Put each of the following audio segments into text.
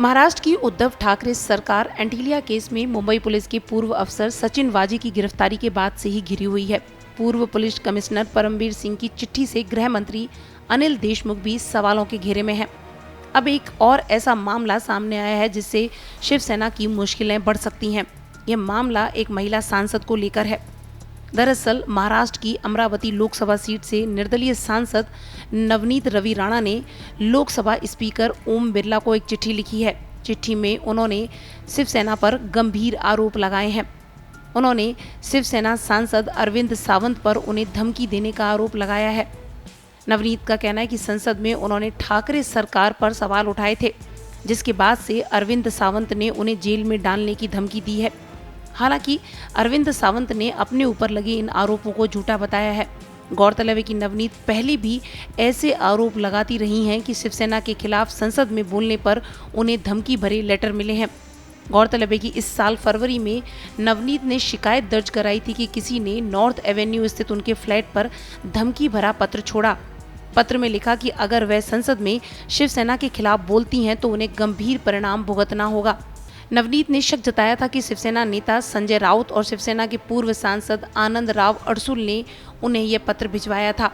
महाराष्ट्र की उद्धव ठाकरे सरकार एंटीलिया केस में मुंबई पुलिस के पूर्व अफसर सचिन वाजी की गिरफ्तारी के बाद से ही घिरी हुई है। पूर्व पुलिस कमिश्नर परमबीर सिंह की चिट्ठी से गृह मंत्री अनिल देशमुख भी सवालों के घेरे में है। अब एक और ऐसा मामला सामने आया है जिससे शिवसेना की मुश्किलें बढ़ सकती हैं। यह मामला एक महिला सांसद को लेकर है। दरअसल महाराष्ट्र की अमरावती लोकसभा सीट से निर्दलीय सांसद नवनीत रवि राणा ने लोकसभा स्पीकर ओम बिरला को एक चिट्ठी लिखी है। चिट्ठी में उन्होंने शिवसेना पर गंभीर आरोप लगाए हैं। उन्होंने शिवसेना सांसद अरविंद सावंत पर उन्हें धमकी देने का आरोप लगाया है। नवनीत का कहना है कि संसद में उन्होंने ठाकरे सरकार पर सवाल उठाए थे, जिसके बाद से अरविंद सावंत ने उन्हें जेल में डालने की धमकी दी है। हालांकि अरविंद सावंत ने अपने ऊपर लगे इन आरोपों को झूठा बताया है। गौरतलब है कि नवनीत पहले भी ऐसे आरोप लगाती रही हैं कि शिवसेना के खिलाफ संसद में बोलने पर उन्हें धमकी भरे लेटर मिले हैं। गौरतलब है कि इस साल फरवरी में नवनीत ने शिकायत दर्ज कराई थी कि किसी ने नॉर्थ एवेन्यू स्थित उनके फ्लैट पर धमकी भरा पत्र छोड़ा। पत्र में लिखा कि अगर वह संसद में शिवसेना के खिलाफ बोलती हैं तो उन्हें गंभीर परिणाम भुगतना होगा। नवनीत ने शक जताया था कि शिवसेना नेता संजय राउत और शिवसेना के पूर्व सांसद आनंद राव अडसुल ने उन्हें यह पत्र भिजवाया था।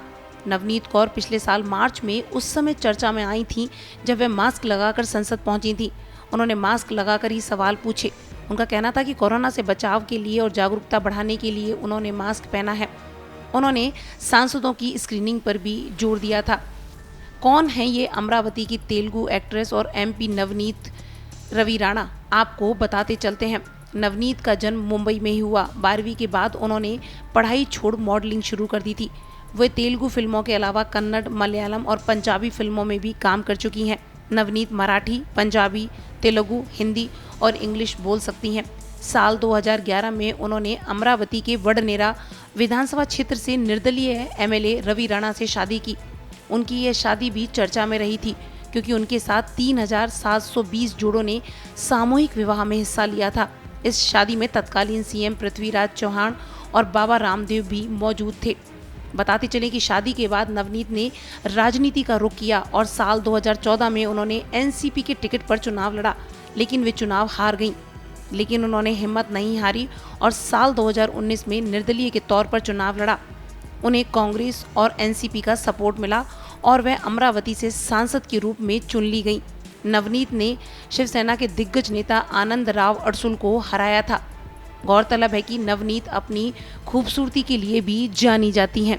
नवनीत कौर पिछले साल मार्च में उस समय चर्चा में आई थीं जब वे मास्क लगाकर संसद पहुंची थीं। उन्होंने मास्क लगाकर ही सवाल पूछे। उनका कहना था कि कोरोना से बचाव के लिए और जागरूकता बढ़ाने के लिए उन्होंने मास्क पहना है। उन्होंने सांसदों की स्क्रीनिंग पर भी जोर दिया था। कौन है ये अमरावती की तेलुगु एक्ट्रेस और एमपी नवनीत रवि राणा, आपको बताते चलते हैं। नवनीत का जन्म मुंबई में ही हुआ। 12वीं के बाद उन्होंने पढ़ाई छोड़ मॉडलिंग शुरू कर दी थी। वे तेलुगु फिल्मों के अलावा कन्नड़, मलयालम और पंजाबी फिल्मों में भी काम कर चुकी हैं। नवनीत मराठी, पंजाबी, तेलुगु, हिंदी और इंग्लिश बोल सकती हैं। साल 2011 में उन्होंने अमरावती के वडनेरा विधानसभा क्षेत्र से निर्दलीय एमएलए रवि राणा से शादी की। उनकी यह शादी भी चर्चा में रही थी क्योंकि उनके साथ 3720 जोड़ों ने सामूहिक विवाह में हिस्सा लिया था। इस शादी में तत्कालीन सीएम पृथ्वीराज चौहान और बाबा रामदेव भी मौजूद थे। बताते चले कि शादी के बाद नवनीत ने राजनीति का रुख किया और साल 2014 में उन्होंने एनसीपी के टिकट पर चुनाव लड़ा, लेकिन वे चुनाव हार गईं। लेकिन उन्होंने हिम्मत नहीं हारी और साल 2019 में निर्दलीय के तौर पर चुनाव लड़ा। उन्हें कांग्रेस और एनसीपी का सपोर्ट मिला और वह अमरावती से सांसद के रूप में चुन ली गई। नवनीत ने शिवसेना के दिग्गज नेता आनंद राव अडसुल को हराया था। गौरतलब है कि नवनीत अपनी खूबसूरती के लिए भी जानी जाती हैं।